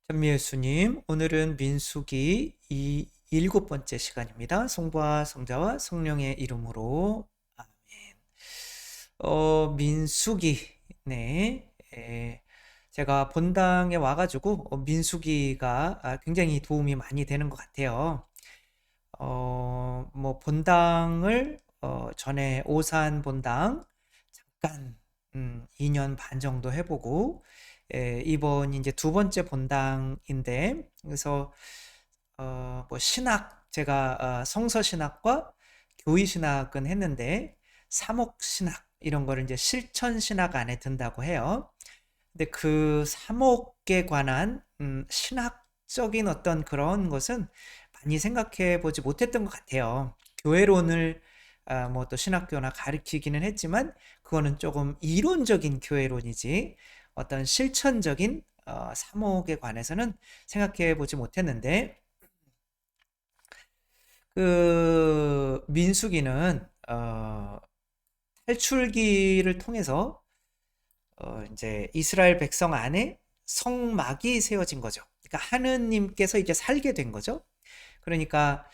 찬미예수님, 오늘은 민수기 일곱 번째 시간입니다. 성부와 성자와 성령의 이름으로 아멘. 민수기, 네, 제가 본당에 와가지고 민수기가 굉장히 도움이 많이 되는 것 같아요. 뭐 본당을 전에 오산 본당 잠깐 2년 반 정도 해보고 이번 이제 두 번째 본당인데 그래서 뭐 신학 제가 성서 신학과 교의 신학은 했는데 사목 신학 이런 거를 이제 실천 신학 안에 든다고 해요. 근데 그 사목에 관한 신학적인 어떤 그런 것은 많이 생각해 보지 못했던 것 같아요. 교회론을 뭐 또 신학교나 가르치기는 했지만 그거는 조금 이론적인 교회론이지 어떤 실천적인 사목에 관해서는 생각해 보지 못했는데 그 민수기는 탈출기를 통해서 이제 이스라엘 백성 안에 성막이 세워진 거죠. 그러니까 하느님께서 이제 살게 된 거죠. 그러니까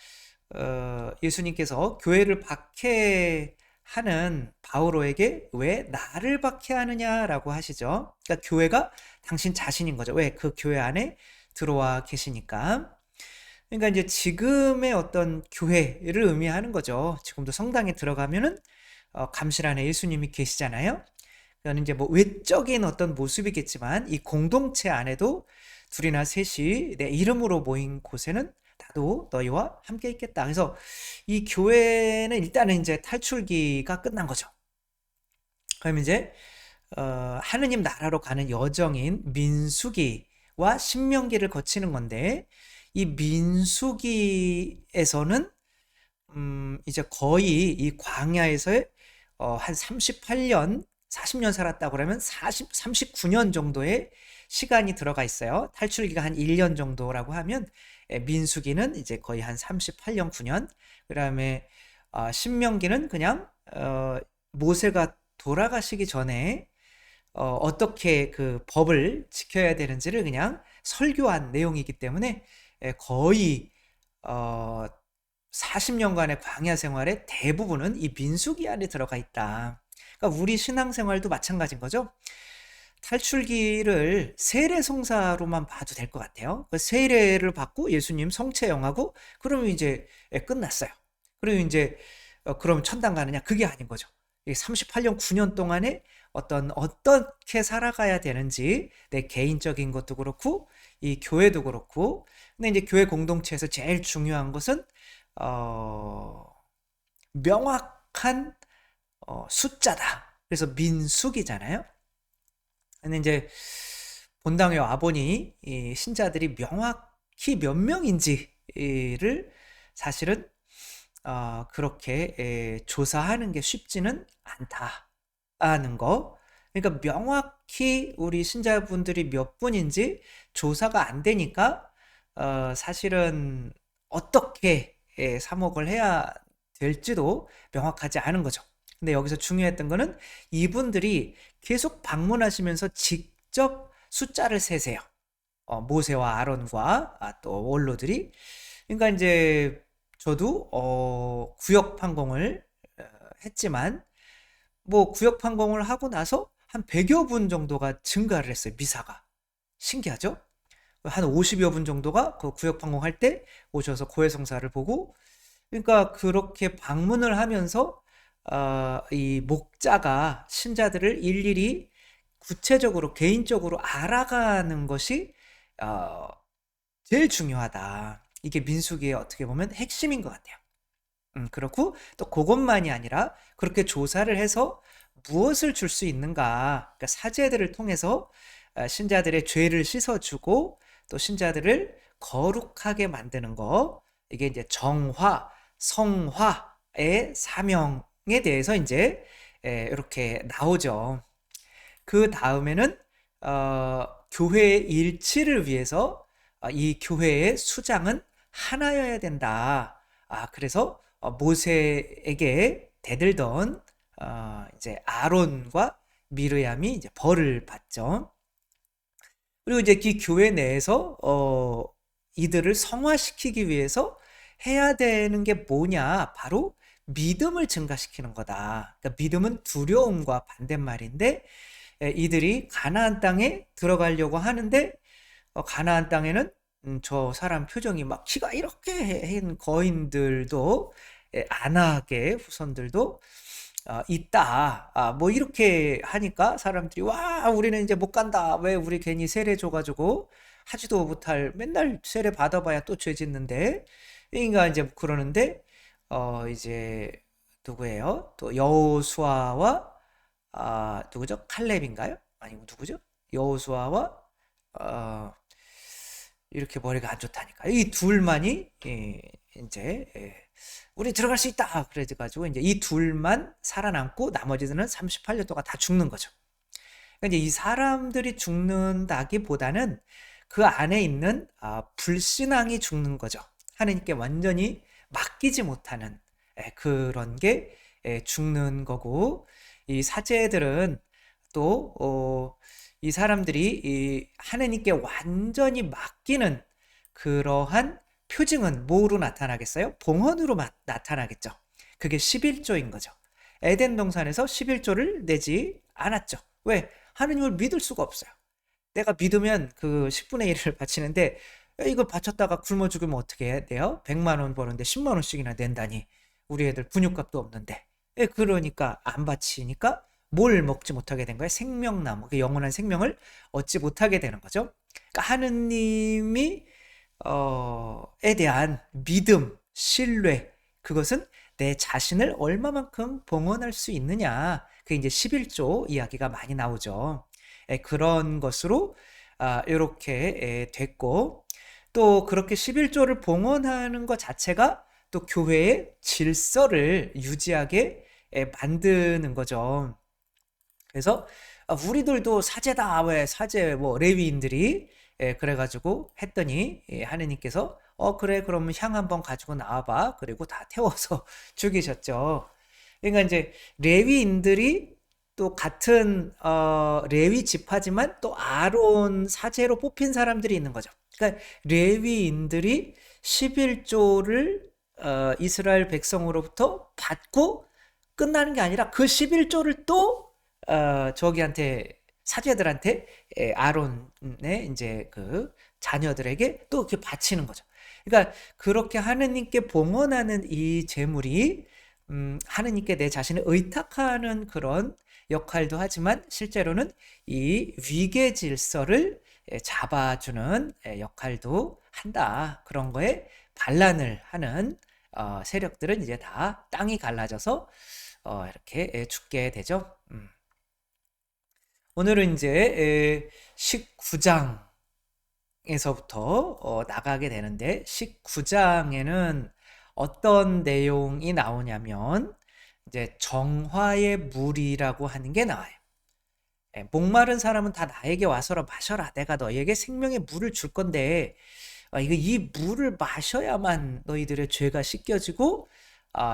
예수님께서 교회를 박해하는 바오로에게 왜 나를 박해하느냐라고 하시죠. 그러니까 교회가 당신 자신인 거죠. 왜? 그 교회 안에 들어와 계시니까. 그러니까 이제 지금의 어떤 교회를 의미하는 거죠. 지금도 성당에 들어가면은 감실 안에 예수님이 계시잖아요. 그거는 이제 뭐 외적인 어떤 모습이겠지만 이 공동체 안에도 둘이나 셋이 내 이름으로 모인 곳에는 나도 너희와 함께 있겠다. 그래서 이 교회는 일단은 이제 탈출기가 끝난 거죠. 그럼 이제 하느님 나라로 가는 여정인 민수기와 신명기를 거치는 건데 이 민수기에서는 이제 거의 이 광야에서의 한 38년, 40년 살았다고 그러면 39년 정도의 시간이 들어가 있어요. 탈출기가 한 1년 정도라고 하면 민수기는 이제 거의 한 38년, 9년. 그다음에 신명기는 그냥 모세가 돌아가시기 전에 어떻게 그 법을 지켜야 되는지를 그냥 설교한 내용이기 때문에 거의 어, 40년간의 광야 생활의 대부분은 이 민수기 안에 들어가 있다. 그러니까 우리 신앙생활도 마찬가지인 거죠. 탈출기를 세례송사로만 봐도 될 것 같아요. 그 세례를 받고 예수님 성체영하고 그러면 이제 끝났어요. 그리고 이제 그럼 천당 가느냐? 그게 아닌 거죠. 38년 9년 동안에 어떻게 살아가야 되는지 내 개인적인 것도 그렇고 이 교회도 그렇고 근데 이제 교회 공동체에서 제일 중요한 것은 어, 명확한 숫자다. 그래서 민수기잖아요. 근데 이제 본당에 와보니 이 신자들이 명확히 몇 명인지를 사실은 그렇게 조사하는 게 쉽지는 않다는 거. 그러니까 명확히 우리 신자분들이 몇 분인지 조사가 안 되니까 사실은 어떻게 사목을 해야 될지도 명확하지 않은 거죠. 근데 여기서 중요했던 거는 이분들이 계속 방문하시면서 직접 숫자를 세세요. 모세와 아론과 또 원로들이. 그러니까 이제 저도 구역 판공을 했지만 뭐 구역 판공을 하고 나서 한 100여 분 정도가 증가를 했어요. 미사가. 신기하죠? 한 50여 분 정도가 그 구역 판공할 때 오셔서 고해성사를 보고 그러니까 그렇게 방문을 하면서 이 목자가 신자들을 일일이 구체적으로 개인적으로 알아가는 것이 어, 제일 중요하다. 이게 민수기의 어떻게 보면 핵심인 것 같아요. 그렇고 또 그것만이 아니라 그렇게 조사를 해서 무엇을 줄 수 있는가? 그러니까 사제들을 통해서 신자들의 죄를 씻어주고 또 신자들을 거룩하게 만드는 거. 이게 이제 정화, 성화의 사명에 대해서 이제 이렇게 나오죠. 그 다음에는 교회의 일치를 위해서 이 교회의 수장은 하나여야 된다. 그래서 모세에게 대들던 이제 아론과 미르얌이 이제 벌을 받죠. 그리고 이제 이 교회 내에서 이들을 성화시키기 위해서 해야 되는 게 뭐냐? 바로 믿음을 증가시키는 거다. 그러니까 믿음은 두려움과 반대말인데 이들이 가나안 땅에 들어가려고 하는데 가나안 땅에는 저 사람 표정이 막 키가 이렇게 한 거인들도 안악의 후손들도 있다. 뭐 이렇게 하니까 사람들이 와 우리는 이제 못 간다. 왜 우리 괜히 세례 줘가지고 하지도 못할 맨날 세례 받아봐야 또 죄 짓는데 그러니까 이제 그러는데 이제 누구예요? 또 여호수아와 누구죠? 칼렙인가요? 아니면 누구죠? 여호수아와 어, 이렇게 머리가 안 좋다니까. 이 둘만이 이제 우리 들어갈 수 있다. 그래가지고 이제 이 둘만 살아남고 나머지들은 38년 동안 다 죽는 거죠. 그러니까 이제 이 사람들이 죽는다기보다는 그 안에 있는 불신앙이 죽는 거죠. 하나님께 완전히 맡기지 못하는 그런 게 죽는 거고 이 사제들은 또 이 사람들이 이 하나님께 완전히 맡기는 그러한 표징은 뭐로 나타나겠어요? 봉헌으로 나타나겠죠. 그게 11조인 거죠. 에덴 동산에서 11조를 내지 않았죠. 왜? 하느님을 믿을 수가 없어요. 내가 믿으면 그 10분의 1을 바치는데 이걸 바쳤다가 굶어 죽으면 어떻게 해야 돼요? 100만 원 버는데 10만 원씩이나 낸다니. 우리 애들 분유값도 없는데. 그러니까 안 바치니까 뭘 먹지 못하게 된 거예요? 생명나무, 그 영원한 생명을 얻지 못하게 되는 거죠. 그러니까 하느님이 에 대한 믿음, 신뢰, 그것은 내 자신을 얼마만큼 봉헌할 수 있느냐. 그게 이제 11조 이야기가 많이 나오죠. 그런 것으로 이렇게 됐고 또 그렇게 11조를 봉헌하는 것 자체가 또 교회의 질서를 유지하게 만드는 거죠. 그래서 우리들도 사제다. 왜 사제 뭐 레위인들이 그래가지고 했더니 하느님께서 그래 그러면 향 한번 가지고 나와봐. 그리고 다 태워서 죽이셨죠. 그러니까 이제 레위인들이 또 같은 레위 지파지만 또 아론 사제로 뽑힌 사람들이 있는 거죠. 그러니까 레위인들이 11조를 이스라엘 백성으로부터 받고 끝나는 게 아니라 그 11조를 또 저기한테 사제들한테 아론의 이제 그 자녀들에게 또 이렇게 바치는 거죠. 그러니까 그렇게 하느님께 봉헌하는 이 제물이 하느님께 내 자신을 의탁하는 그런 역할도 하지만 실제로는 이 위계 질서를 잡아주는 역할도 한다. 그런 거에 반란을 하는 세력들은 이제 다 땅이 갈라져서 이렇게 죽게 되죠. 오늘은 이제 19장에서부터 나가게 되는데 19장에는 어떤 내용이 나오냐면 이제 정화의 물이라고 하는 게 나와요. 목마른 사람은 다 나에게 와서라 마셔라. 내가 너희에게 생명의 물을 줄 건데 이 물을 마셔야만 너희들의 죄가 씻겨지고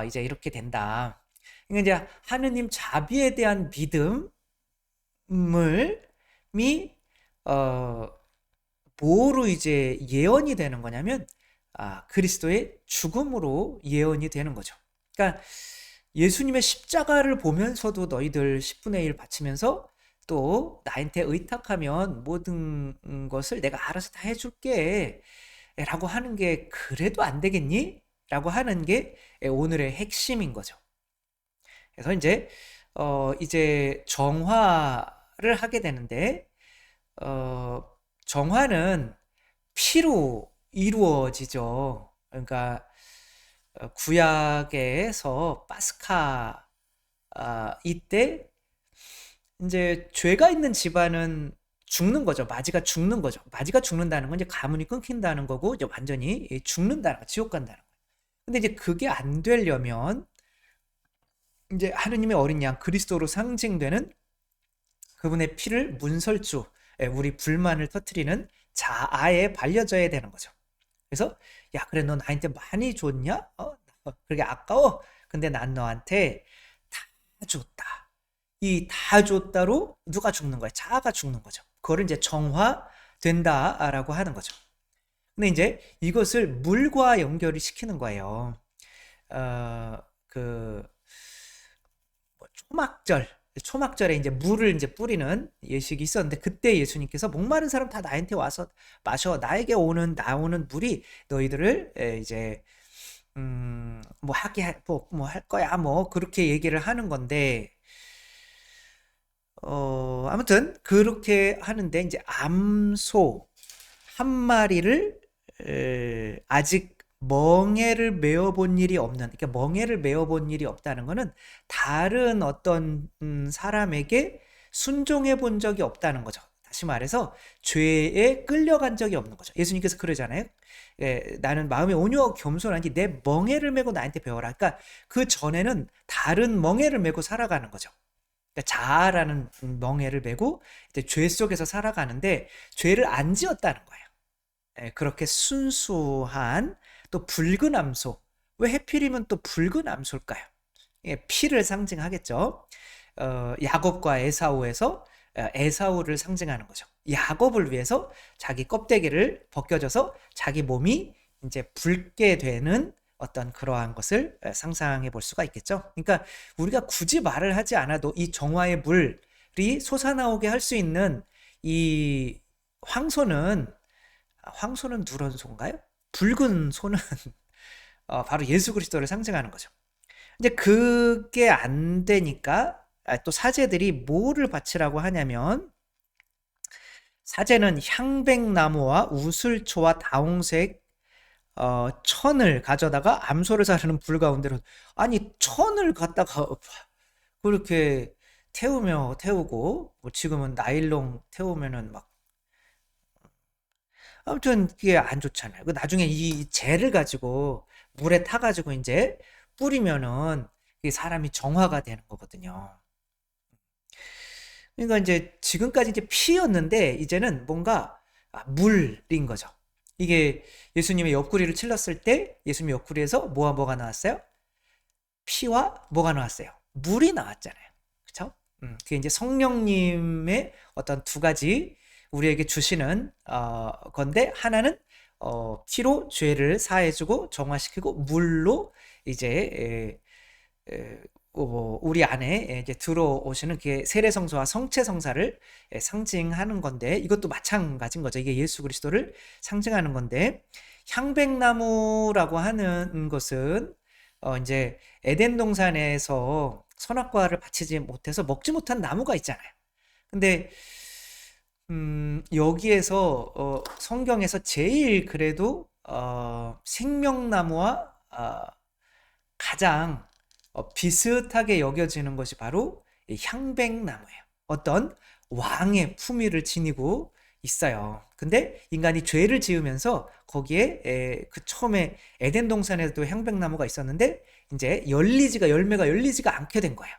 이제 이렇게 된다. 그러니까 이제 하느님 자비에 대한 믿음이 뭐로 이제 예언이 되는 거냐면 그리스도의 죽음으로 예언이 되는 거죠. 그러니까 예수님의 십자가를 보면서도 너희들 10분의 1 바치면서 또 나한테 의탁하면 모든 것을 내가 알아서 다 해줄게 라고 하는 게 그래도 안 되겠니? 라고 하는 게 오늘의 핵심인 거죠. 그래서 이제 정화를 하게 되는데 정화는 피로 이루어지죠. 그러니까 구약에서 파스카 이때 이제 죄가 있는 집안은 죽는 거죠. 마지가 죽는 거죠. 마지가 죽는다는 건 이제 가문이 끊긴다는 거고 이제 완전히 죽는다는 거, 지옥 간다는 거예요. 근데 이제 그게 안 되려면 이제 하느님의 어린 양 그리스도로 상징되는 그분의 피를 문설주, 우리 불만을 터뜨리는 자아에 발려져야 되는 거죠. 그래서 야 그래 너 나한테 많이 줬냐? 그렇게 아까워? 근데 난 너한테 다 줬다. 이 다 줬다로 누가 죽는 거야? 자아가 죽는 거죠. 그거를 이제 정화, 된다라고 하는 거죠. 근데 이제 이것을 물과 연결이 시키는 거예요. 그 초막절에 이제 물을 이제 뿌리는 예식이 있었는데, 그때 예수님께서 목마른 사람 다 나한테 와서 마셔. 나에게 나오는 물이 너희들을 이제 뭐 할 거야, 뭐 그렇게 얘기를 하는 건데, 아무튼 그렇게 하는데 이제 암소 한 마리를 아직 멍에를 메어 본 일이 없는, 그러니까 멍에를 메어 본 일이 없다는 거는 다른 어떤 사람에게 순종해 본 적이 없다는 거죠. 다시 말해서 죄에 끌려간 적이 없는 거죠. 예수님께서 그러잖아요. 나는 마음에 온유하고 겸손하니 내 멍에를 메고 나한테 배워라. 그러니까 그 전에는 다른 멍에를 메고 살아가는 거죠. 그러니까 자아라는 멍에를 메고 이제 죄 속에서 살아가는데 죄를 안 지었다는 거예요. 그렇게 순수한 또 붉은 암소. 왜 해필이면 또 붉은 암소일까요? 피를 상징하겠죠. 야곱과 에사우에서 에사우를 상징하는 거죠. 야곱을 위해서 자기 껍데기를 벗겨져서 자기 몸이 이제 붉게 되는 어떤 그러한 것을 상상해 볼 수가 있겠죠. 그러니까 우리가 굳이 말을 하지 않아도 이 정화의 물이 솟아나오게 할 수 있는 이 황소는 누런 소인가요? 붉은 소는 바로 예수 그리스도를 상징하는 거죠. 이제 그게 안 되니까 또 사제들이 뭐를 바치라고 하냐면, 사제는 향백나무와 우슬초와 다홍색 천을 가져다가 암소를 자르는 불 가운데로, 아니 천을 갖다가 그렇게 태우고, 뭐 지금은 나일론 태우면은 막, 아무튼 그게 안 좋잖아요. 그 나중에 이 재를 가지고 물에 타가지고 이제 뿌리면은 이 사람이 정화가 되는 거거든요. 그러니까 이제 지금까지 이제 피였는데 이제는 뭔가 물인 거죠. 이게 예수님의 옆구리를 찔렀을 때 예수님 옆구리에서 뭐가 나왔어요? 피와 뭐가 나왔어요? 물이 나왔잖아요. 그렇죠? 그게 이제 성령님의 어떤 두 가지 우리에게 주시는 건데, 하나는 피로 죄를 사해주고 정화시키고, 물로 이제 우리 안에 이제 들어오시는 게 세례성소와 성체성사를 상징하는 건데, 이것도 마찬가지인 거죠. 이게 예수 그리스도를 상징하는 건데, 향백나무라고 하는 것은 이제 에덴 동산에서 선악과를 바치지 못해서 먹지 못한 나무가 있잖아요. 근데 여기에서 성경에서 제일 그래도 생명나무와 가장 비슷하게 여겨지는 것이 바로 이 향백나무예요. 어떤 왕의 품위를 지니고 있어요. 근데 인간이 죄를 지으면서 거기에 그 처음에 에덴 동산에도 향백나무가 있었는데 이제 열매가 열리지가 않게 된 거예요.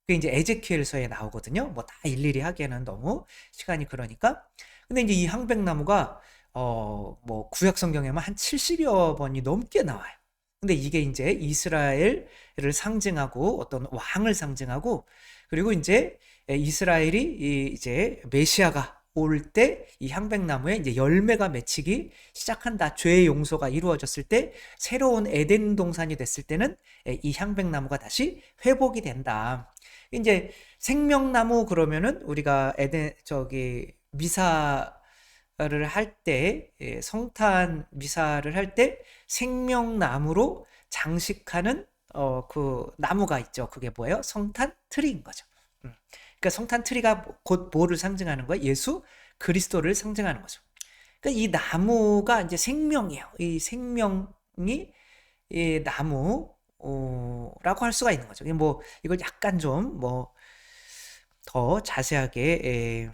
그게 이제 에제키엘서에 나오거든요. 뭐 다 일일이 하기에는 너무 시간이 그러니까. 근데 이제 이 향백나무가 뭐 구약 성경에만 한 70여 번이 넘게 나와요. 근데 이게 이제 이스라엘을 상징하고 어떤 왕을 상징하고, 그리고 이제 이스라엘이 이제 메시아가 올 때 이 향백나무에 이제 열매가 맺히기 시작한다. 죄의 용서가 이루어졌을 때 새로운 에덴 동산이 됐을 때는 이 향백나무가 다시 회복이 된다. 이제 생명나무 그러면은 우리가 미사를 할 때, 성탄 미사를 할 때 생명나무로 장식하는 그 나무가 있죠. 그게 뭐예요? 성탄 트리인 거죠. 그러니까 성탄 트리가 곧 뭐를 상징하는 거예요? 예수 그리스도를 상징하는 거죠. 그러니까 이 나무가 이제 생명이에요. 이 생명이 이 나무라고 할 수가 있는 거죠. 뭐 이걸 약간 좀 뭐 더 자세하게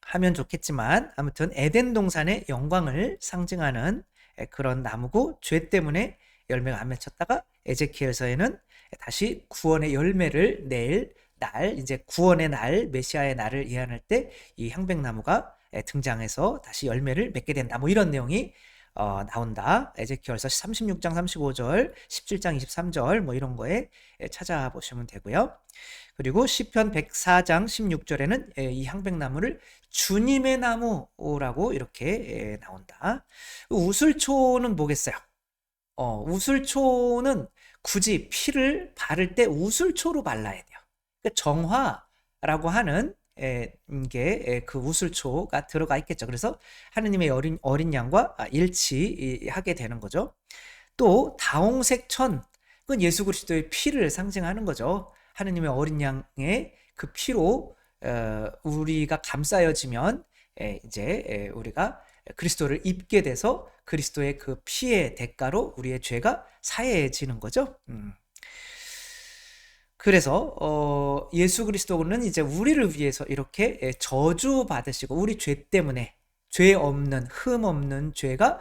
하면 좋겠지만, 아무튼 에덴 동산의 영광을 상징하는 그런 나무고, 죄 때문에 열매가 안 맺혔다가 에제키엘서에는 다시 구원의 열매를 낼 날, 이제 구원의 날, 메시아의 날을 예언할 때 이 향백나무가 등장해서 다시 열매를 맺게 된다. 뭐 이런 내용이 나온다. 에제키엘서 36장 35절, 17장 23절 뭐 이런 거에 찾아보시면 되고요. 그리고 시편 104장 16절에는 이 향백나무를 주님의 나무라고 이렇게 나온다. 우슬초는 뭐겠어요? 우슬초는 굳이 피를 바를 때 우슬초로 발라야 돼요. 그러니까 정화라고 하는 게 그 우슬초가 들어가 있겠죠. 그래서 하느님의 어린 양과 일치하게 되는 거죠. 또 다홍색 천, 그건 예수 그리스도의 피를 상징하는 거죠. 하느님의 어린 양의 그 피로 우리가 감싸여지면 이제 우리가 그리스도를 입게 돼서 그리스도의 그 피의 대가로 우리의 죄가 사해지는 거죠. 그래서 예수 그리스도는 이제 우리를 위해서 이렇게 저주 받으시고 우리 죄 때문에 죄 없는 흠 없는 죄가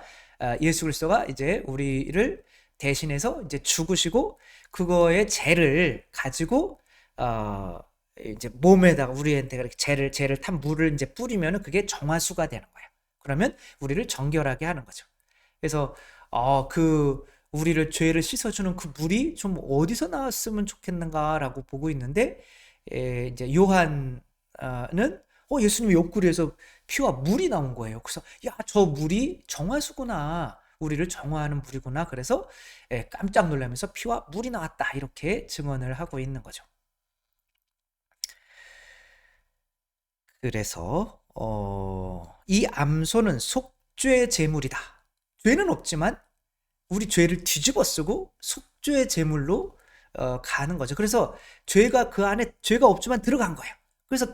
예수 그리스도가 이제 우리를 대신해서 이제 죽으시고 그거의 죄를 가지고 이제 몸에다가 우리한테 그렇게 죄를 탄 물을 이제 뿌리면은 그게 정화수가 되는 거예요. 그러면 우리를 정결하게 하는 거죠. 그래서 그 우리를 죄를 씻어주는 그 물이 좀 어디서 나왔으면 좋겠는가라고 보고 있는데 이제 요한은 예수님의 옆구리에서 피와 물이 나온 거예요. 그래서 야, 저 물이 정화수구나. 우리를 정화하는 물이구나. 그래서 깜짝 놀라면서 피와 물이 나왔다. 이렇게 증언을 하고 있는 거죠. 그래서 이 암소는 속죄 제물이다. 죄는 없지만 우리 죄를 뒤집어 쓰고 속죄 제물로 가는 거죠. 그래서 죄가 그 안에 죄가 없지만 들어간 거예요. 그래서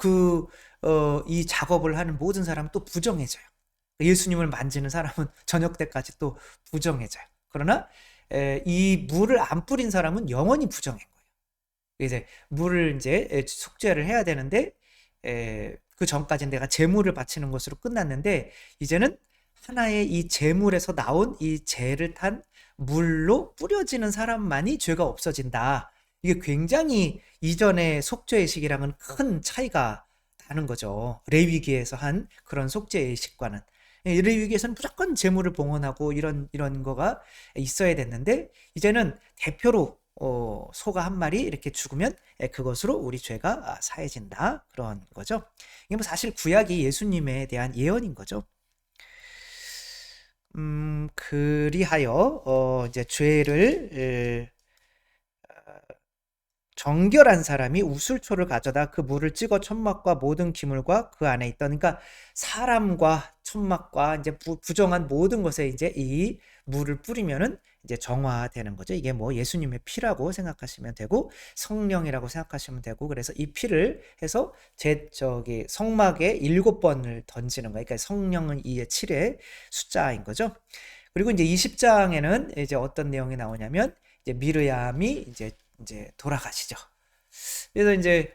이 작업을 하는 모든 사람은 또 부정해져요. 예수님을 만지는 사람은 저녁 때까지 또 부정해져요. 그러나 이 물을 안 뿌린 사람은 영원히 부정인 거예요. 이제 물을 이제 속죄를 해야 되는데 그 전까지는 내가 제물을 바치는 것으로 끝났는데 이제는 하나의 이 제물에서 나온 이 죄를 탄 물로 뿌려지는 사람만이 죄가 없어진다. 이게 굉장히 이전의 속죄의식이랑은 큰 차이가 나는 거죠. 레위기에서 한 그런 속죄의식과는. 레위기에서는 무조건 제물을 봉헌하고 이런 거가 있어야 됐는데 이제는 대표로 소가 한 마리 이렇게 죽으면 그것으로 우리 죄가 사해진다. 그런 거죠. 이게 뭐 사실 구약이 예수님에 대한 예언인 거죠. 그리하여 이제 죄를 정결한 사람이 우슬초를 가져다 그 물을 찍어 천막과 모든 기물과 그 안에 있던, 그러니까 사람과 천막과 이제 부정한 모든 것에 이제 이 물을 뿌리면은 이제 정화되는 거죠. 이게 뭐 예수님의 피라고 생각하시면 되고 성령이라고 생각하시면 되고, 그래서 이 피를 해서 성막에 7번을 던지는 거예요. 그러니까 성령은 2의 7의 숫자인 거죠. 그리고 이제 20장에는 이제 어떤 내용이 나오냐면 이제 미르얌이 이제 돌아가시죠. 그래서 이제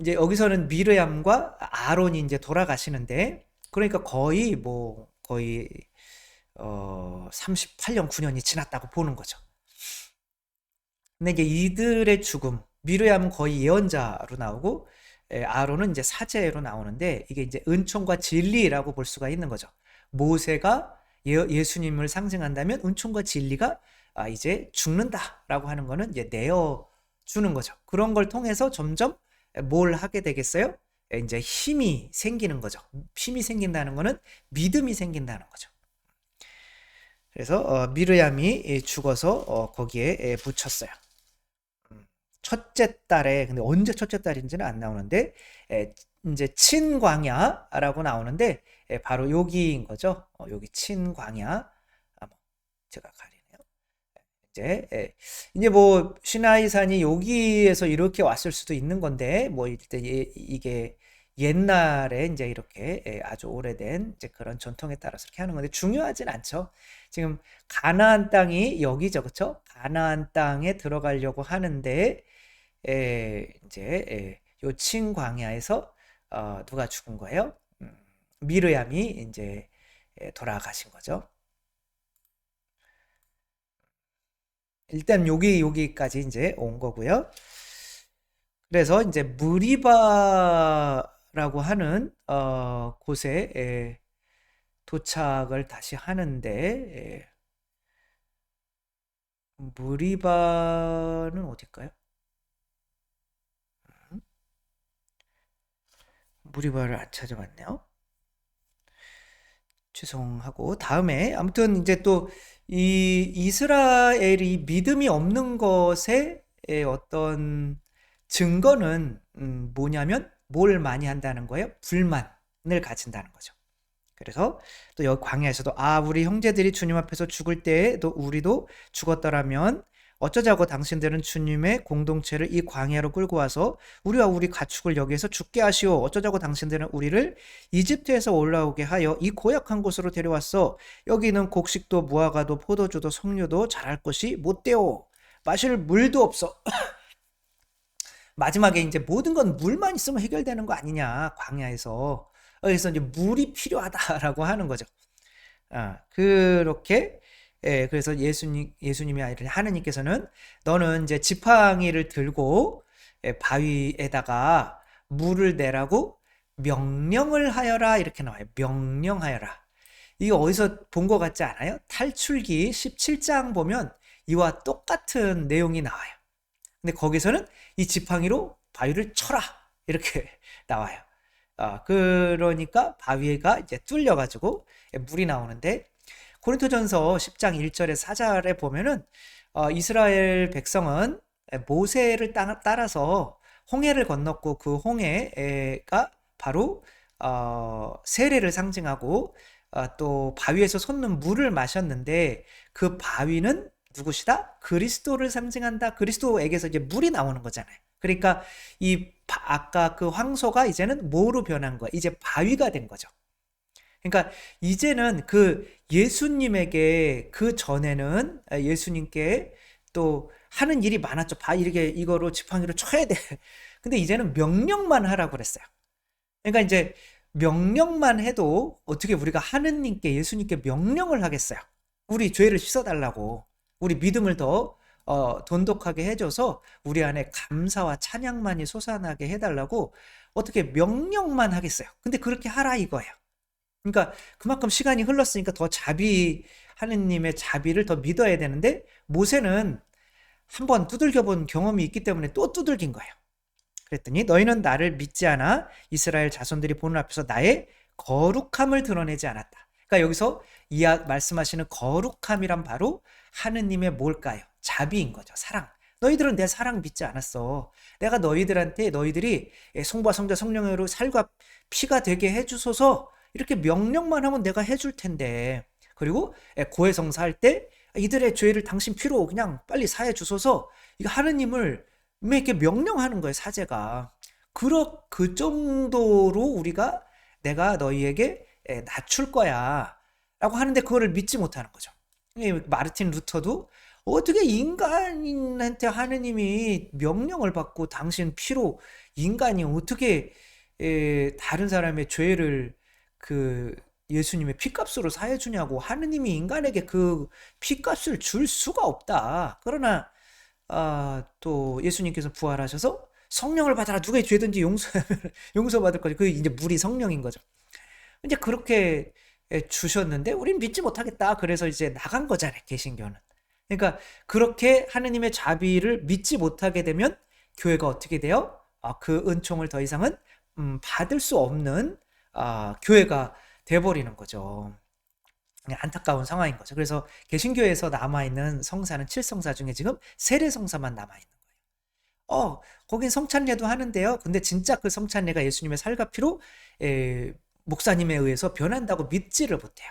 여기서는 미르얌과 아론이 이제 돌아가시는데, 그러니까 거의 38년 9년이 지났다고 보는 거죠. 근데 이제 이들의 죽음, 미르얌은 거의 예언자로 나오고 아론은 이제 사제로 나오는데, 이게 이제 은총과 진리라고 볼 수가 있는 거죠. 모세가 예수님을 상징한다면 은총과 진리가 이제 죽는다라고 하는 거는 이제 내어 주는 거죠. 그런 걸 통해서 점점 뭘 하게 되겠어요? 이제 힘이 생기는 거죠. 힘이 생긴다는 거는 믿음이 생긴다는 거죠. 그래서 미르얌이 죽어서 거기에 붙였어요. 첫째 달에, 근데 언제 첫째 달인지는 안 나오는데 이제 친광야라고 나오는데 바로 여기인 거죠. 여기 친광야. 제가 가리네요. 이제 뭐 시나이산이 여기에서 이렇게 왔을 수도 있는 건데, 뭐 이게 옛날에 이제 이렇게 아주 오래된 이제 그런 전통에 따라서 이렇게 하는 건데 중요하진 않죠. 지금 가나안 땅이 여기죠, 그렇죠? 가나안 땅에 들어가려고 하는데 이제 요친 광야에서 누가 죽은 거예요? 미르얌이 이제 돌아가신 거죠. 일단 여기까지 이제 온 거고요. 그래서 이제 무리바라고 하는 곳에 도착을 다시 하는데, 무리바는 어딜까요? 무리바를 안 찾아봤네요. 죄송하고 다음에 아무튼 이제 또 이 이스라엘이 믿음이 없는 것의 어떤 증거는 뭐냐면 뭘 많이 한다는 거예요? 불만을 가진다는 거죠. 그래서 또 여기 광야에서도 우리 형제들이 주님 앞에서 죽을 때에 또 우리도 죽었더라면 어쩌자고 당신들은 주님의 공동체를 이 광야로 끌고 와서 우리와 우리 가축을 여기에서 죽게 하시오. 어쩌자고 당신들은 우리를 이집트에서 올라오게 하여 이 고약한 곳으로 데려왔어. 여기는 곡식도 무화과도 포도주도 석류도 자랄 것이 못되오. 마실 물도 없어. 마지막에 이제 모든 건 물만 있으면 해결되는 거 아니냐, 광야에서. 그래서 이제 물이 필요하다라고 하는 거죠. 그렇게, 그래서 예수님이 아니라 하느님께서는 너는 이제 지팡이를 들고 바위에다가 물을 내라고 명령을 하여라. 이렇게 나와요. 명령하여라. 이거 어디서 본 것 같지 않아요? 탈출기 17장 보면 이와 똑같은 내용이 나와요. 근데 거기서는 이 지팡이로 바위를 쳐라. 이렇게 나와요. 그러니까 바위가 이제 뚫려가지고 물이 나오는데, 고린토전서 10장 1절에 4절에 보면은 이스라엘 백성은 모세를 따라서 홍해를 건넜고 그 홍해가 바로 세례를 상징하고 또 바위에서 솟는 물을 마셨는데 그 바위는 누구시다? 그리스도를 상징한다. 그리스도에게서 이제 물이 나오는 거잖아요. 그러니까 아까 그 황소가 이제는 뭐로 변한 거야? 이제 바위가 된 거죠. 그러니까 이제는 그 예수님에게, 그 전에는 예수님께 또 하는 일이 많았죠. 이렇게 이거로 지팡이로 쳐야 돼. 근데 이제는 명령만 하라고 그랬어요. 그러니까 이제 명령만 해도 어떻게 우리가 하느님께, 예수님께 명령을 하겠어요? 우리 죄를 씻어달라고, 우리 믿음을 더 돈독하게 해줘서 우리 안에 감사와 찬양만이 솟아나게 해달라고 어떻게 명령만 하겠어요? 근데 그렇게 하라 이거예요. 그러니까 그만큼 시간이 흘렀으니까 더 하느님의 자비를 더 믿어야 되는데, 모세는 한번 두들겨 본 경험이 있기 때문에 또 두들긴 거예요. 그랬더니 너희는 나를 믿지 않아 이스라엘 자손들이 보는 앞에서 나의 거룩함을 드러내지 않았다. 그러니까 여기서 말씀하시는 거룩함이란 바로 하느님의 뭘까요? 자비인 거죠. 사랑. 너희들은 내 사랑 믿지 않았어. 내가 너희들한테 너희들이 성부와 성자 성령으로 살과 피가 되게 해주소서 이렇게 명령만 하면 내가 해줄 텐데, 그리고 고해성사 할 때 이들의 죄를 당신 피로 그냥 빨리 사해 주소서, 이거 하느님을 이렇게 명령하는 거예요. 사제가 그 정도로 우리가 내가 너희에게 낮출 거야 라고 하는데 그거를 믿지 못하는 거죠. 마르틴 루터도 어떻게 인간한테 하느님이 명령을 받고 당신 피로 인간이 어떻게 다른 사람의 죄를 그 예수님의 피값으로 사해 주냐고, 하느님이 인간에게 그 피값을 줄 수가 없다. 그러나 또 예수님께서 부활하셔서 성령을 받아라. 누구의 죄든지 용서받을 거지. 그 이제 물이 성령인 거죠. 이제 그렇게 주셨는데 우린 믿지 못하겠다. 그래서 이제 나간 거잖아요. 개신교는. 그러니까 그렇게 하느님의 자비를 믿지 못하게 되면 교회가 어떻게 돼요? 그 은총을 더 이상은 받을 수 없는 교회가 돼버리는 거죠. 안타까운 상황인 거죠. 그래서 개신교에서 남아있는 성사는 7성사 중에 지금 세례성사만 남아있는 거예요. 거긴 성찬례도 하는데요. 근데 진짜 그 성찬례가 예수님의 살과 피로 목사님에 의해서 변한다고 믿지를 못해요.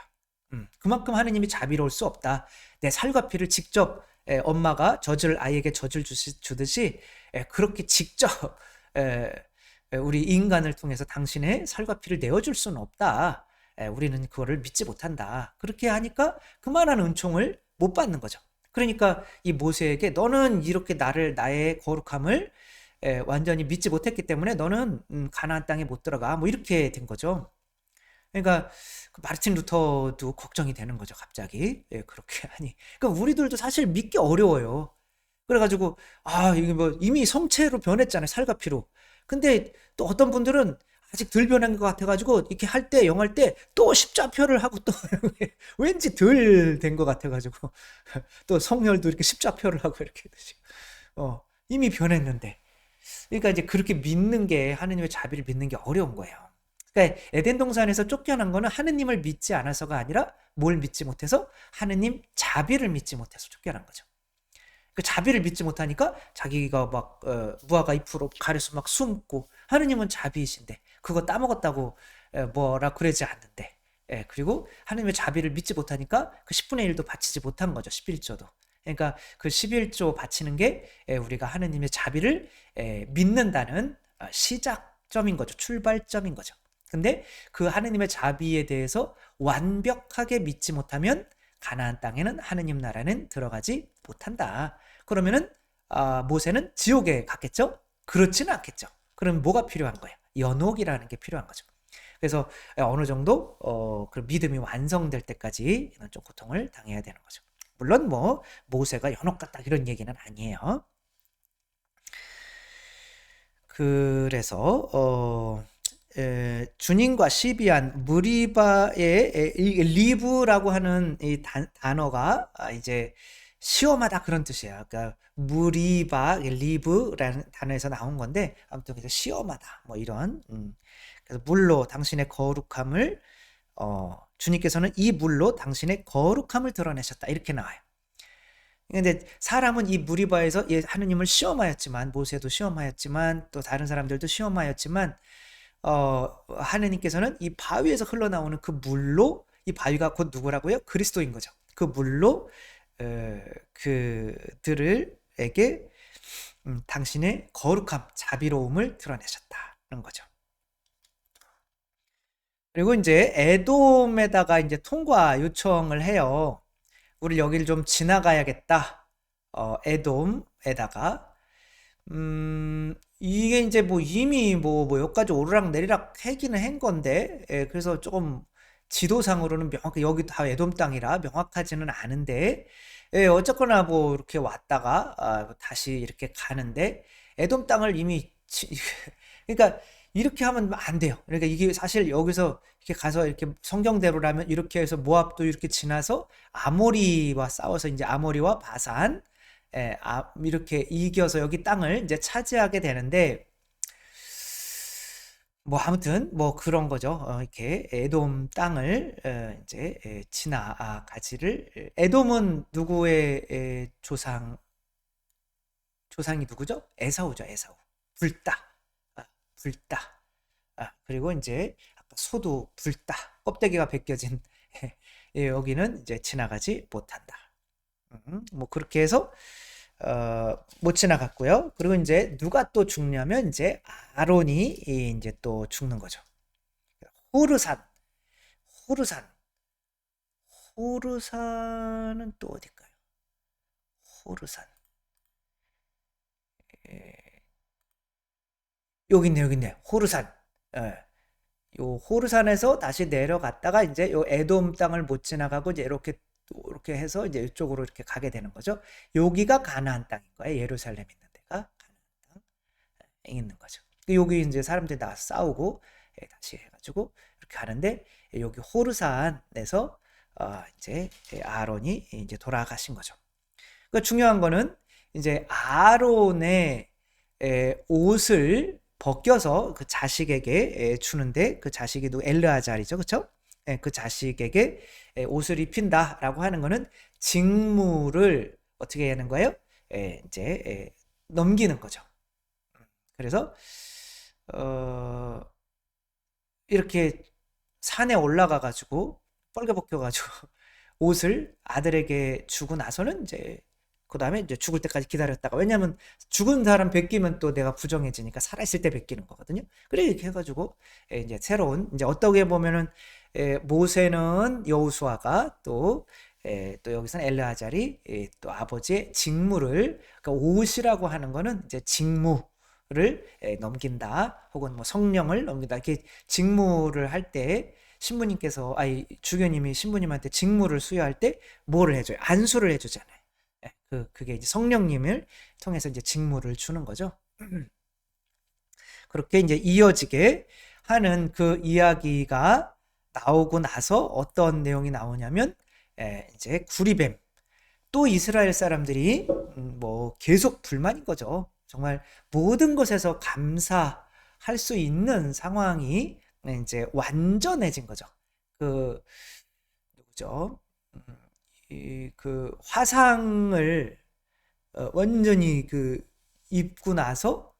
그만큼 하느님이 자비로울 수 없다. 내 살과 피를 직접 엄마가 아이에게 젖을 주듯이 그렇게 직접 우리 인간을 통해서 당신의 살과 피를 내어줄 수는 없다. 우리는 그거를 믿지 못한다. 그렇게 하니까 그만한 은총을 못 받는 거죠. 그러니까 이 모세에게 너는 이렇게 나의 거룩함을 완전히 믿지 못했기 때문에 너는 가나안 땅에 못 들어가. 뭐 이렇게 된 거죠. 그러니까 마르틴 루터도 걱정이 되는 거죠. 갑자기 그렇게 하니. 그러니까 우리들도 사실 믿기 어려워요. 그래가지고 이게 뭐 이미 성체로 변했잖아요. 살과 피로. 근데 또 어떤 분들은 아직 덜 변한 것 같아가지고 이렇게 할 때 영할 때 또 십자표를 하고 또 왠지 덜 된 것 같아가지고 또 성혈도 이렇게 십자표를 하고 이렇게 이미 변했는데 그러니까 이제 그렇게 믿는 게 하느님의 자비를 믿는 게 어려운 거예요. 그러니까 에덴 동산에서 쫓겨난 거는 하느님을 믿지 않아서가 아니라 뭘 믿지 못해서 하느님 자비를 믿지 못해서 쫓겨난 거죠. 그 자비를 믿지 못하니까 자기가 막 무화과 잎으로 가려서 막 숨고 하느님은 자비이신데 그거 따먹었다고 뭐라 그러지 않는데 그리고 하느님의 자비를 믿지 못하니까 그 10분의 1도 바치지 못한 거죠. 11조도. 그러니까 그 11조 바치는 게 우리가 하느님의 자비를 믿는다는 시작점인 거죠. 출발점인 거죠. 근데 그 하느님의 자비에 대해서 완벽하게 믿지 못하면 가나안 땅에는 하느님 나라는 들어가지 못한다. 그러면은 모세는 지옥에 갔겠죠? 그렇지는 않겠죠. 그럼 뭐가 필요한 거예요? 연옥이라는 게 필요한 거죠. 그래서 어느 정도 그 믿음이 완성될 때까지 좀 고통을 당해야 되는 거죠. 물론 뭐 모세가 연옥 같다 이런 얘기는 아니에요. 그래서 주님과 시비한 무리바의 리브라고 하는 이 단어가 이제 시험하다 그런 뜻이에요. 그러니까 무리바 리브라는 단어에서 나온 건데 아무튼 그래서 시험하다 뭐 이런 그래서 물로 당신의 거룩함을 주님께서는 이 물로 당신의 거룩함을 드러내셨다 이렇게 나와요. 근데 사람은 이 무리바에서 하느님을 시험하였지만 모세도 시험하였지만 또 다른 사람들도 시험하였지만 하느님께서는 이 바위에서 흘러나오는 그 물로 이 바위가 곧 누구라고요? 그리스도인 거죠. 그 물로 그들에게 당신의 거룩함, 자비로움을 드러내셨다는 거죠. 그리고 이제 에돔에다가 이제 통과 요청을 해요. 우리 여기를 좀 지나가야겠다. 에돔에다가 이게 이제 뭐 이미 뭐 여기까지 오르락 내리락 하기는 한 건데 그래서 조금 지도상으로는 명확히 여기 다 에돔 땅이라 명확하지는 않은데 어쨌거나 뭐 이렇게 왔다가 다시 이렇게 가는데 에돔 땅을 이미 그러니까 이렇게 하면 안 돼요. 그러니까 이게 사실 여기서 이렇게 가서 이렇게 성경대로라면 이렇게 해서 모압도 이렇게 지나서 아모리와 싸워서 이제 아모리와 바산 이렇게 이겨서 여기 땅을 이제 차지하게 되는데 뭐 아무튼 뭐 그런 거죠. 이렇게 에돔 땅을 이제 지나가지를 에돔은 누구의 조상이 누구죠? 에사우죠. 에사우. 불다. 그리고 이제 아까 소도 불다. 껍데기가 벗겨진 여기는 이제 지나가지 못한다. 뭐 그렇게 해서 못 지나갔고요. 그리고 이제 누가 또 죽냐면 이제 아론이 이제 또 죽는 거죠. 호르산은 또 어딜까요? 호르산. 여기 있네. 호르산. 요 호르산에서 다시 내려갔다가 이제 요 에돔 땅을 못 지나가고 이제 이렇게 해서 이제 이쪽으로 이렇게 가게 되는 거죠. 여기가 가나안 땅인 거예요. 예루살렘 있는 데가 가나안 땅에 있는 거죠. 여기 이제 사람들이 나와서 싸우고 다시 해가지고 이렇게 하는데 여기 호르산에서 이제 아론이 이제 돌아가신 거죠. 그러니까 중요한 거는 이제 아론의 옷을 벗겨서 그 자식에게 주는데 그 자식이 엘르아잘이죠, 그렇죠? 그 자식에게 옷을 입힌다라고 하는 거는 직무를 어떻게 하는 거예요? 이제 넘기는 거죠. 그래서 이렇게 산에 올라가 가지고 뻘개 벗겨 가지고 옷을 아들에게 주고 나서는 이제 그 다음에 이제 죽을 때까지 기다렸다가 왜냐하면 죽은 사람 베끼면 또 내가 부정해지니까 살아있을 때 베끼는 거거든요. 그래 이렇게 해가지고 이제 새로운 이제 어떻게 보면은 모세는 여호수아가 또 여기서는 엘르아잘이 또 아버지의 직무를 그러니까 옷이라고 하는 거는 이제 직무를 넘긴다 혹은 뭐 성령을 넘긴다 이렇게 직무를 할 때 신부님께서 주교님이 신부님한테 직무를 수여할 때 뭐를 해줘요? 안수를 해주잖아요. 그게 이제 성령님을 통해서 이제 직무를 주는 거죠. 그렇게 이제 이어지게 하는 그 이야기가 나오고 나서 어떤 내용이 나오냐면 이제 구리뱀, 또 이스라엘 사람들이 뭐 계속 불만인 거죠. 정말 모든 것에서 감사할 수 있는 상황이 이제 완전해진 거죠. 그 누구죠? 음, 그 화상을 완전히 그 입고 나서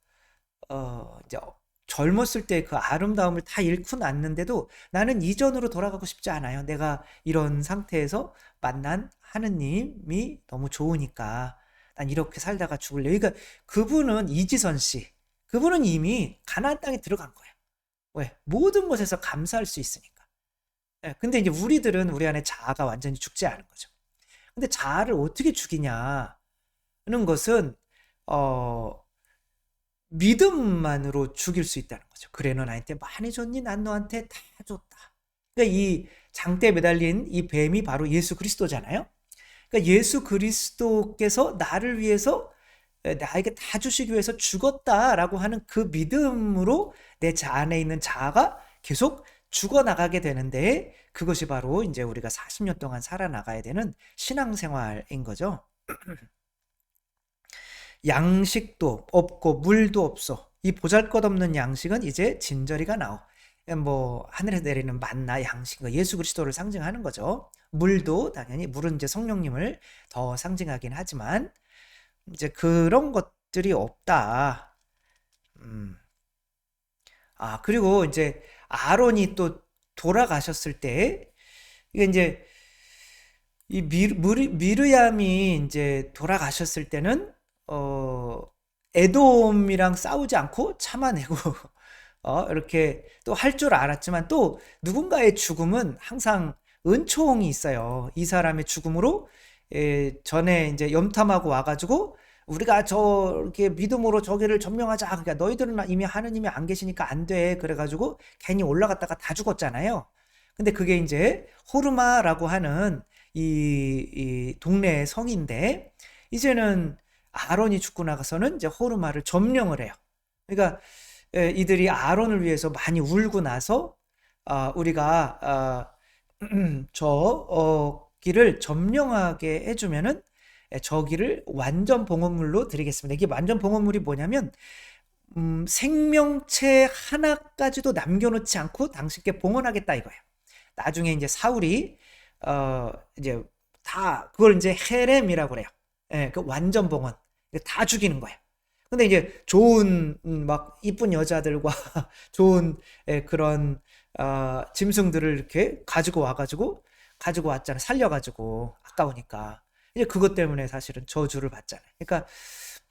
이제 젊었을 때 그 아름다움을 다 잃고 났는데도 나는 이전으로 돌아가고 싶지 않아요. 내가 이런 상태에서 만난 하느님이 너무 좋으니까 난 이렇게 살다가 죽을래. 그러니까 그분은 이지선 씨, 그분은 이미 가나안 땅에 들어간 거예요. 왜? 모든 것에서 감사할 수 있으니까. 예, 근데 이제 우리들은 우리 안에 자아가 완전히 죽지 않은 거죠. 근데 자아를 어떻게 죽이냐는 것은 어, 믿음만으로 죽일 수 있다는 거죠. 그래, 너 나한테 많이 줬니? 난 너한테 다 줬다. 그러니까 이 장대에 매달린 이 뱀이 바로 예수 그리스도잖아요. 그러니까 예수 그리스도께서 나를 위해서 나에게 다 주시기 위해서 죽었다라고 하는 그 믿음으로 내 안에 있는 자아가 계속 죽어나가게 되는데, 그것이 바로 이제 우리가 40년 동안 살아나가야 되는 신앙생활인 거죠. 양식도 없고 물도 없어. 이 보잘것없는 양식은 이제 진저리가 나오. 뭐 하늘에서 내리는 만나 양식, 예수 그리스도를 상징하는 거죠. 물도 당연히, 물은 이제 성령님을 더 상징하긴 하지만 이제 그런 것들이 없다. 음. 그리고 이제 아론이 또 돌아가셨을 때, 이게 이제 이 미르얌이 이제 돌아가셨을 때는 에돔이랑 싸우지 않고 참아내고 이렇게 또 할 줄 알았지만, 또 누군가의 죽음은 항상 은총이 있어요. 이 사람의 죽음으로 전에 이제 염탐하고 와가지고 우리가 저렇게 믿음으로 저기를 점령하자. 그러니까 너희들은 이미 하느님이 안 계시니까 안 돼. 그래가지고 괜히 올라갔다가 다 죽었잖아요. 근데 그게 이제 호르마라고 하는 이 동네의 성인데, 이제는 아론이 죽고 나가서는 이제 호르마를 점령을 해요. 그러니까 이들이 아론을 위해서 많이 울고 나서 우리가 저기를 점령하게 해주면은 저기를 완전 봉헌물로 드리겠습니다. 이게 완전 봉헌물이 뭐냐면 생명체 하나까지도 남겨놓지 않고 당신께 봉헌하겠다 이거예요. 나중에 이제 사울이 이제 다 그걸 이제 헤렘이라고 그래요. 예, 그 완전 봉헌. 다 죽이는 거예요. 근데 이제 좋은 막 이쁜 여자들과 좋은 그런 짐승들을 이렇게 가지고 왔잖아요. 살려가지고 아까우니까. 이제 그것 때문에 사실은 저주를 받잖아요. 그러니까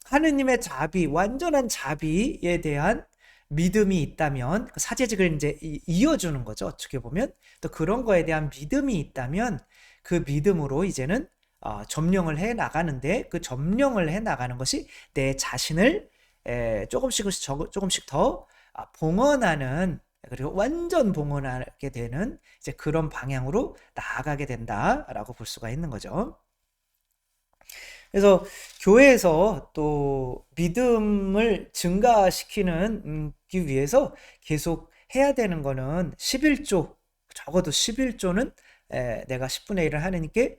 하느님의 자비, 완전한 자비에 대한 믿음이 있다면, 그 사제직을 이제 이어주는 거죠. 어떻게 보면 또 그런 거에 대한 믿음이 있다면 그 믿음으로 이제는 점령을 해 나가는데, 그 점령을 해 나가는 것이 내 자신을 조금씩 더 봉헌하는, 그리고 완전 봉헌하게 되는 이제 그런 방향으로 나아가게 된다라고 볼 수가 있는 거죠. 그래서 교회에서 또 믿음을 증가시키는 기 위해서 계속 해야 되는 거는 11조, 적어도 11조는 내가 10분의 1을 하느님께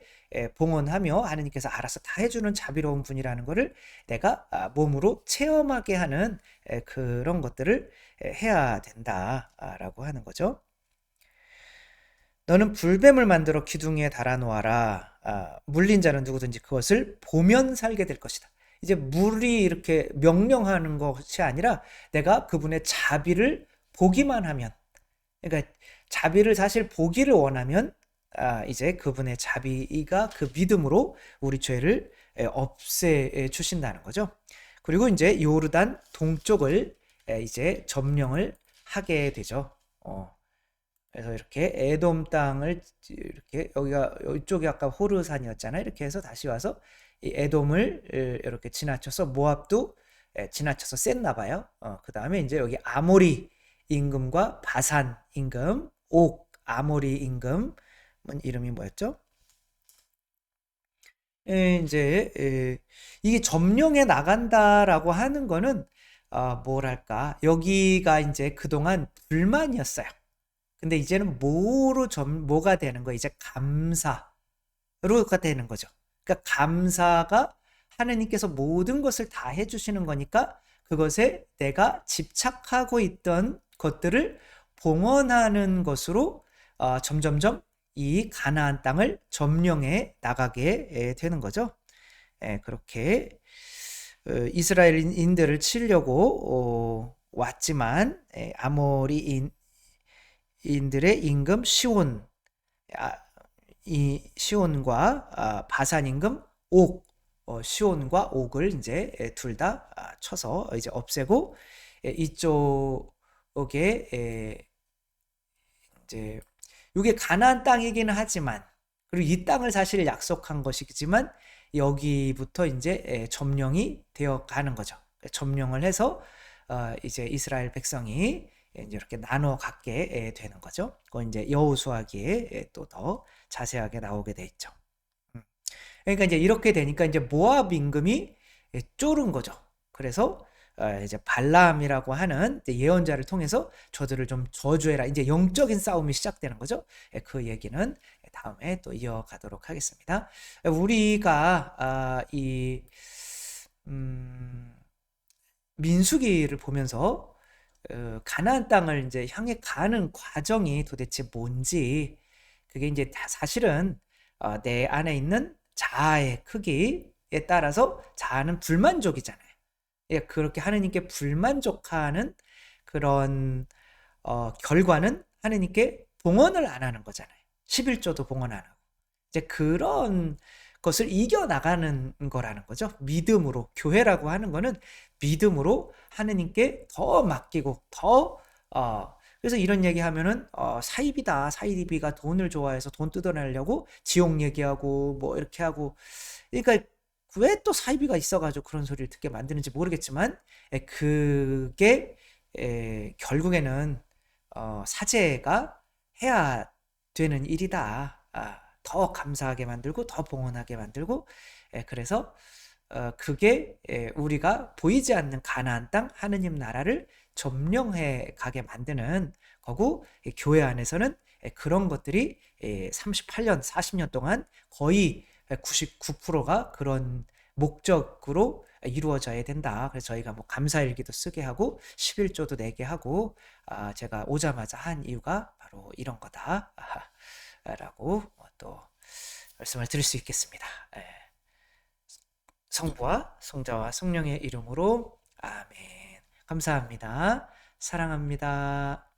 봉헌하며 하느님께서 알아서 다 해주는 자비로운 분이라는 것을 내가 몸으로 체험하게 하는 그런 것들을 해야 된다라고 하는 거죠. 너는 불뱀을 만들어 기둥에 달아놓아라. 물린 자는 누구든지 그것을 보면 살게 될 것이다. 이제 물이 이렇게 명령하는 것이 아니라 내가 그분의 자비를 보기만 하면, 그러니까 자비를 사실 보기를 원하면 이제 그분의 자비가 그 믿음으로 우리 죄를 없애 주신다는 거죠. 그리고 이제 요르단 동쪽을 이제 점령을 하게 되죠. 그래서 이렇게 에돔 땅을 이렇게, 여기가 이쪽이 아까 호르산이었잖아요. 이렇게 해서 다시 와서 이 에돔을 이렇게 지나쳐서 모압도 지나쳐서 셌나 봐요. 그 다음에 이제 여기 아모리 임금과 바산 임금, 옥 아모리 임금 이름이 뭐였죠? 이제 이게 점령해 나간다라고 하는 거는 뭐랄까, 여기가 이제 그동안 불만이었어요. 근데 이제는 뭐가 되는 거예요? 이제 감사로가 되는 거죠. 그러니까 감사가 하느님께서 모든 것을 다 해주시는 거니까 그것에 내가 집착하고 있던 것들을 봉헌하는 것으로 점점점 이 가나안 땅을 점령해 나가게 되는 거죠. 그렇게 이스라엘인들을 치려고 왔지만 아모리인들의 임금 시온, 이 시온과 바산 임금 옥, 시온과 옥을 이제 둘 다 쳐서 이제 없애고 이쪽에 이제 이게 가나안 땅이기는 하지만, 그리고 이 땅을 사실 약속한 것이지만 여기부터 이제 점령이 되어 가는 거죠. 점령을 해서 이제 이스라엘 백성이 이제 이렇게 나눠 갖게 되는 거죠. 그건 이제 여호수아기에 또 더 자세하게 나오게 돼 있죠. 그러니까 이제 이렇게 되니까 이제 모압 임금이 쫄은 거죠. 그래서 이제 발람이라고 하는 예언자를 통해서 저들을 좀 저주해라. 이제 영적인 싸움이 시작되는 거죠. 그 얘기는 다음에 또 이어가도록 하겠습니다. 우리가 이 민수기를 보면서 가나안 땅을 이제 향해 가는 과정이 도대체 뭔지, 그게 이제 사실은 내 안에 있는 자아의 크기에 따라서 자아는 불만족이잖아요. 그렇게 하느님께 불만족하는 그런 결과는 하느님께 봉헌을 안 하는 거잖아요. 11조도 봉헌 안 하고. 이제 그런 것을 이겨나가는 거라는 거죠. 믿음으로. 교회라고 하는 거는 믿음으로 하느님께 더 맡기고 그래서 이런 얘기하면은 사입이다. 사입이가 돈을 좋아해서 돈 뜯어내려고 지옥 얘기하고 뭐 이렇게 하고, 그러니까 왜 또 사이비가 있어가지고 그런 소리를 듣게 만드는지 모르겠지만 그게 결국에는 사제가 해야 되는 일이다. 더 감사하게 만들고 더 봉헌하게 만들고, 그래서 그게 우리가 보이지 않는 가나안 땅 하느님 나라를 점령해 가게 만드는 거고, 교회 안에서는 그런 것들이 38년 40년 동안 거의 99%가 그런 목적으로 이루어져야 된다. 그래서 저희가 뭐 감사일기도 쓰게 하고 11조도 내게 하고 제가 오자마자 한 이유가 바로 이런 거다 라고 또 말씀을 드릴 수 있겠습니다. 성부와 성자와 성령의 이름으로 아멘. 감사합니다. 사랑합니다.